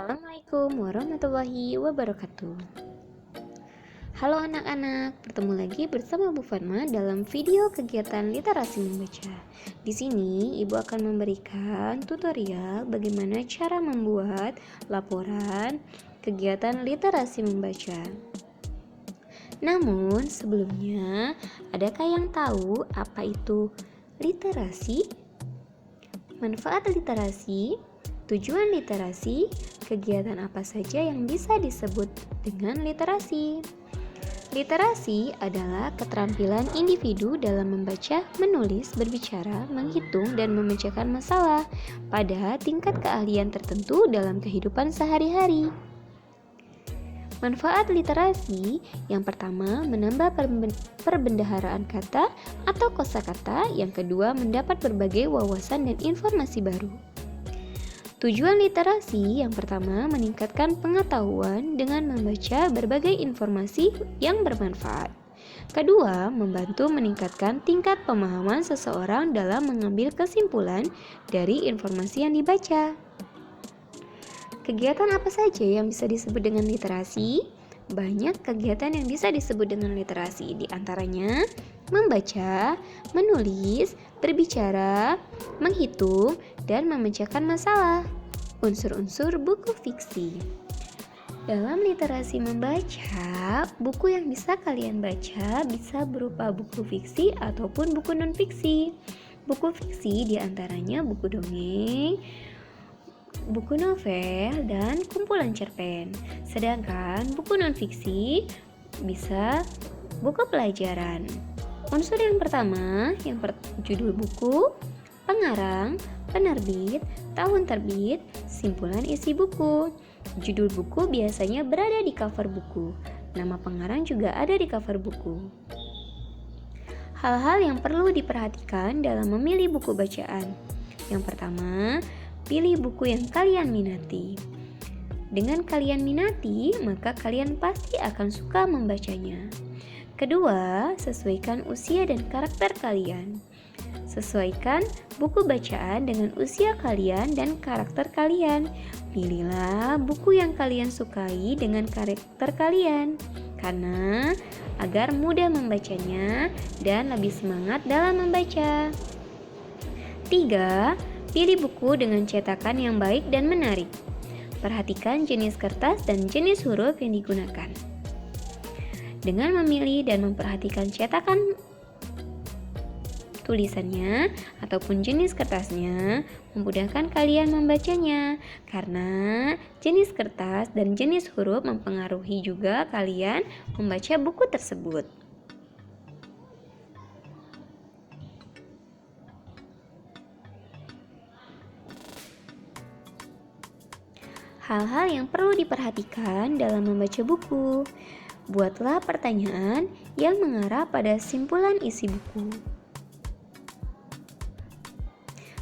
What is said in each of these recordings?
Assalamualaikum warahmatullahi wabarakatuh. Halo anak-anak, bertemu lagi bersama Bu Fatma dalam video kegiatan literasi membaca. Di sini Ibu akan memberikan tutorial bagaimana cara membuat laporan kegiatan literasi membaca. Namun sebelumnya, adakah yang tahu apa itu literasi? Manfaat literasi, tujuan literasi, kegiatan apa saja yang bisa disebut dengan literasi. Literasi adalah keterampilan individu dalam membaca, menulis, berbicara, menghitung, dan memecahkan masalah pada tingkat keahlian tertentu dalam kehidupan sehari-hari. Manfaat literasi yang pertama, menambah perbendaharaan kata atau kosakata. Yang kedua, mendapat berbagai wawasan dan informasi baru. Tujuan literasi yang pertama, meningkatkan pengetahuan dengan membaca berbagai informasi yang bermanfaat. Kedua, membantu meningkatkan tingkat pemahaman seseorang dalam mengambil kesimpulan dari informasi yang dibaca. Kegiatan apa saja yang bisa disebut dengan literasi? Banyak kegiatan yang bisa disebut dengan literasi, di antaranya membaca, menulis, berbicara, menghitung, dan memecahkan masalah. Unsur-unsur buku fiksi. Dalam literasi membaca, buku yang bisa kalian baca bisa berupa buku fiksi ataupun buku non-fiksi. Buku fiksi diantaranya buku dongeng, buku novel, dan kumpulan cerpen. Sedangkan buku non-fiksi bisa buku pelajaran. Unsur yang pertama, judul buku, pengarang, penerbit, tahun terbit, simpulan isi buku. Judul buku biasanya berada di cover buku. Nama pengarang juga ada di cover buku. Hal-hal yang perlu diperhatikan dalam memilih buku bacaan. Yang pertama, pilih buku yang kalian minati. Dengan kalian minati, maka kalian pasti akan suka membacanya. Kedua, sesuaikan usia dan karakter kalian. Sesuaikan buku bacaan dengan usia kalian dan karakter kalian. Pilihlah buku yang kalian sukai dengan karakter kalian, karena agar mudah membacanya dan lebih semangat dalam membaca. 3. Pilih buku dengan cetakan yang baik dan menarik. Perhatikan jenis kertas dan jenis huruf yang digunakan. Dengan memilih dan memperhatikan cetakan tulisannya ataupun jenis kertasnya, memudahkan kalian membacanya, karena jenis kertas dan jenis huruf mempengaruhi juga kalian membaca buku tersebut. Hal-hal yang perlu diperhatikan dalam membaca buku. Buatlah pertanyaan yang mengarah pada simpulan isi buku.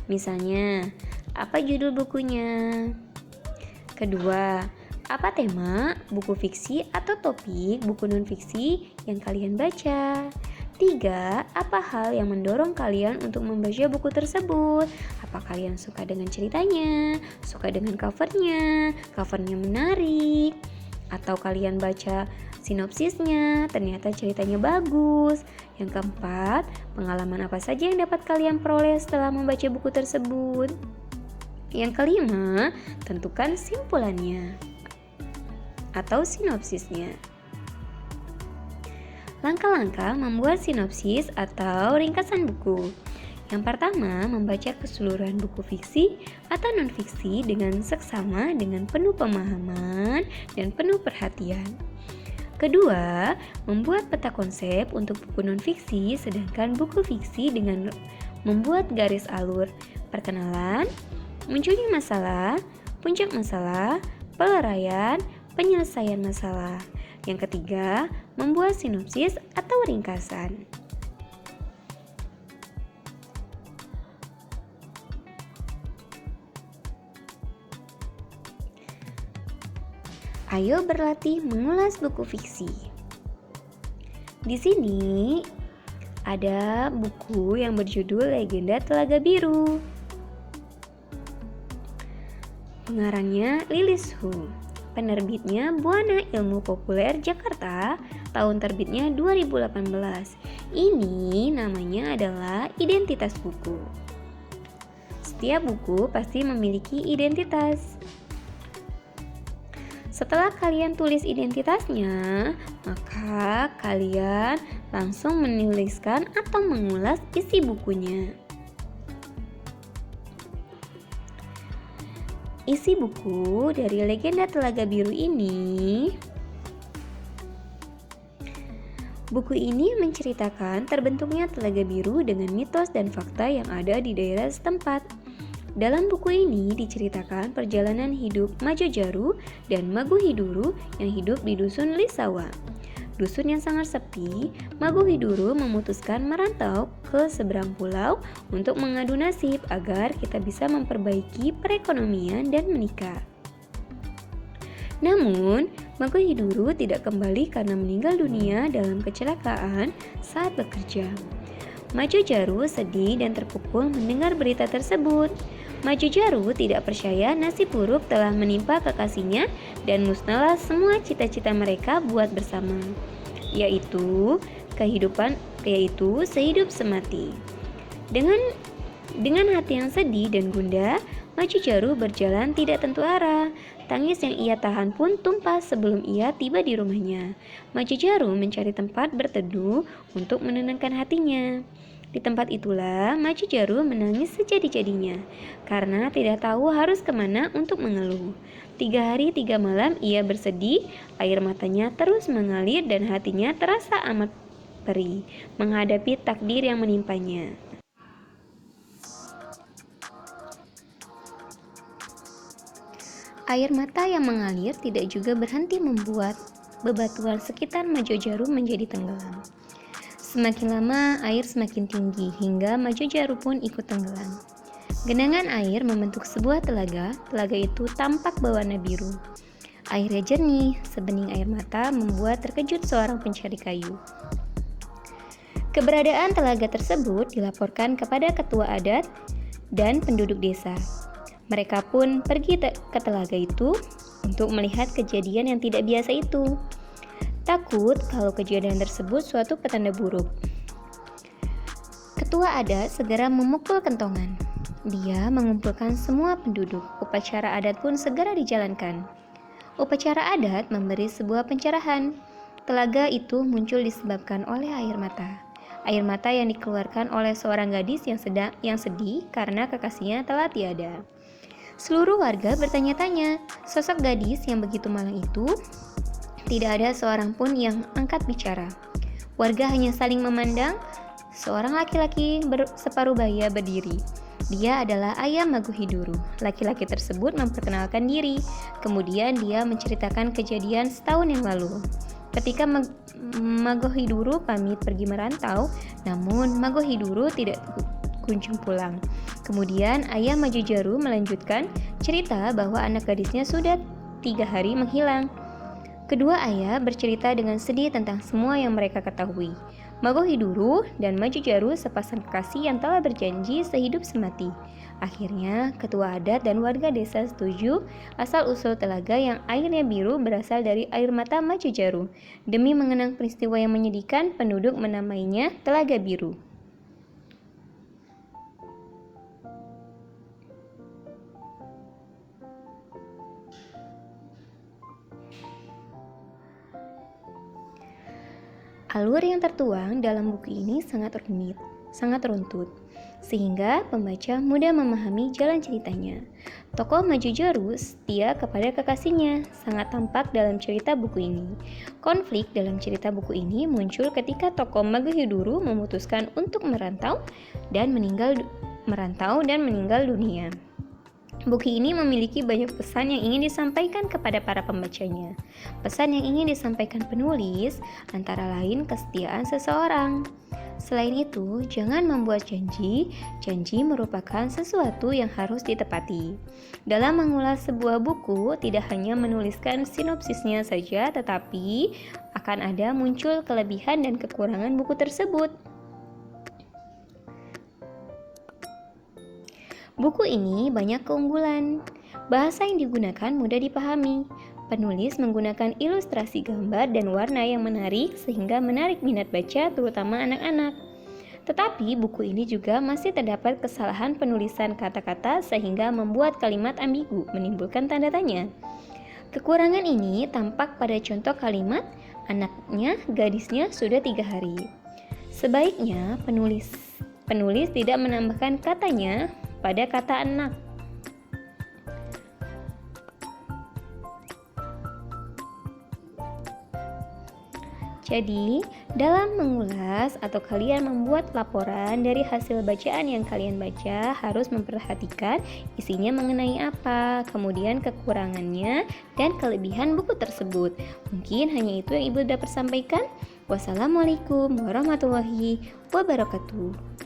Misalnya, apa judul bukunya? Kedua, apa tema buku fiksi atau topik buku non-fiksi yang kalian baca? 3. Apa hal yang mendorong kalian untuk membaca buku tersebut? Apa kalian suka dengan ceritanya? Suka dengan covernya menarik? Atau kalian baca sinopsisnya, ternyata ceritanya bagus? Yang keempat, pengalaman apa saja yang dapat kalian peroleh setelah membaca buku tersebut? Yang kelima, tentukan simpulannya atau sinopsisnya. Langkah-langkah membuat sinopsis atau ringkasan buku. Yang pertama, membaca keseluruhan buku fiksi atau non-fiksi dengan seksama dengan penuh pemahaman dan penuh perhatian. Kedua, membuat peta konsep untuk buku non-fiksi, sedangkan buku fiksi dengan membuat garis alur perkenalan, munculnya masalah, puncak masalah, peleraian, penyelesaian masalah. Yang ketiga, membuat sinopsis atau ringkasan. Ayo berlatih mengulas buku fiksi. Di sini ada buku yang berjudul Legenda Telaga Biru. Pengarangnya Lilis Hu. Penerbitnya Buana Ilmu Populer Jakarta. Tahun terbitnya 2018. Ini namanya adalah identitas buku. Setiap buku pasti memiliki identitas. Setelah kalian tulis identitasnya, maka kalian langsung menuliskan atau mengulas isi bukunya. Isi buku dari Legenda Telaga Biru ini, buku ini menceritakan terbentuknya Telaga Biru dengan mitos dan fakta yang ada di daerah setempat. Dalam buku ini diceritakan perjalanan hidup Majo Jaru dan Mago Hiduru yang hidup di dusun Lisawa. Dusun yang sangat sepi, Mago Hiduru memutuskan merantau ke seberang pulau untuk mengadu nasib agar kita bisa memperbaiki perekonomian dan menikah. Namun, Mago Hiduru tidak kembali karena meninggal dunia dalam kecelakaan saat bekerja. Majo Jaru sedih dan terpukul mendengar berita tersebut. Majo Jaru tidak percaya nasib buruk telah menimpa kekasihnya dan musnahlah semua cita-cita mereka buat bersama, yaitu sehidup semati. Dengan hati yang sedih dan gundah, Majo Jaru berjalan tidak tentu arah. Tangis yang ia tahan pun tumpah sebelum ia tiba di rumahnya. Majo Jaru mencari tempat berteduh untuk menenangkan hatinya. Di tempat itulah Majo Jaru menangis sejadi-jadinya karena tidak tahu harus kemana untuk mengeluh. 3 hari 3 malam ia bersedih, air matanya terus mengalir dan hatinya terasa amat perih menghadapi takdir yang menimpanya. Air mata yang mengalir tidak juga berhenti membuat bebatuan sekitar Majo Jaru menjadi tenggelam. Semakin lama air semakin tinggi hingga Majo Jaru pun ikut tenggelam. Genangan air membentuk sebuah telaga. Telaga itu tampak berwarna biru. Airnya jernih, sebening air mata membuat terkejut seorang pencari kayu. Keberadaan telaga tersebut dilaporkan kepada ketua adat dan penduduk desa. Mereka pun pergi ke telaga itu untuk melihat kejadian yang tidak biasa itu. Takut kalau kejadian tersebut suatu petanda buruk. Ketua adat segera memukul kentongan. Dia mengumpulkan semua penduduk. Upacara adat pun segera dijalankan. Upacara adat memberi sebuah pencerahan. Telaga itu muncul disebabkan oleh air mata. Air mata yang dikeluarkan oleh seorang gadis yang sedih karena kekasihnya telah tiada. Seluruh warga bertanya-tanya, sosok gadis yang begitu malang itu. Tidak ada seorang pun yang angkat bicara. Warga hanya saling memandang. Seorang laki-laki separuh baya berdiri. Dia adalah ayah Mago Hiduru. Laki-laki tersebut memperkenalkan diri. Kemudian dia menceritakan kejadian setahun yang lalu. Ketika Mago Hiduru pamit pergi merantau, namun Mago Hiduru tidak kunjung pulang. Kemudian ayah Majo Jaru melanjutkan cerita bahwa anak gadisnya sudah 3 hari menghilang. Kedua ayah bercerita dengan sedih tentang semua yang mereka ketahui. Mago Hiduru dan Majo Jaru sepasang kekasih yang telah berjanji sehidup semati. Akhirnya, ketua adat dan warga desa setuju asal-usul telaga yang airnya biru berasal dari air mata Majo Jaru. Demi mengenang peristiwa yang menyedihkan, penduduk menamainya Telaga Biru. Alur yang tertuang dalam buku ini sangat rumit, sangat runtut, sehingga pembaca mudah memahami jalan ceritanya. Tokoh Majo Jaru setia kepada kekasihnya, sangat tampak dalam cerita buku ini. Konflik dalam cerita buku ini muncul ketika tokoh Mago Hiduru memutuskan untuk merantau dan meninggal dunia. Buku ini memiliki banyak pesan yang ingin disampaikan kepada para pembacanya. Pesan yang ingin disampaikan penulis antara lain kesetiaan seseorang. Selain itu, jangan membuat janji. Janji merupakan sesuatu yang harus ditepati. Dalam mengulas sebuah buku, tidak hanya menuliskan sinopsisnya saja, tetapi akan ada muncul kelebihan dan kekurangan buku tersebut. Buku ini banyak keunggulan. Bahasa yang digunakan mudah dipahami. Penulis menggunakan ilustrasi gambar dan warna yang menarik sehingga menarik minat baca terutama anak-anak. Tetapi buku ini juga masih terdapat kesalahan penulisan kata-kata sehingga membuat kalimat ambigu, menimbulkan tanda tanya. Kekurangan ini tampak pada contoh kalimat anaknya, gadisnya sudah 3 hari. Sebaiknya penulis tidak menambahkan katanya pada kata anak. Jadi, dalam mengulas atau kalian membuat laporan dari hasil bacaan yang kalian baca, harus memperhatikan isinya mengenai apa, kemudian kekurangannya, dan kelebihan buku tersebut. Mungkin hanya itu yang Ibu dapat sampaikan. Wassalamualaikum warahmatullahi wabarakatuh.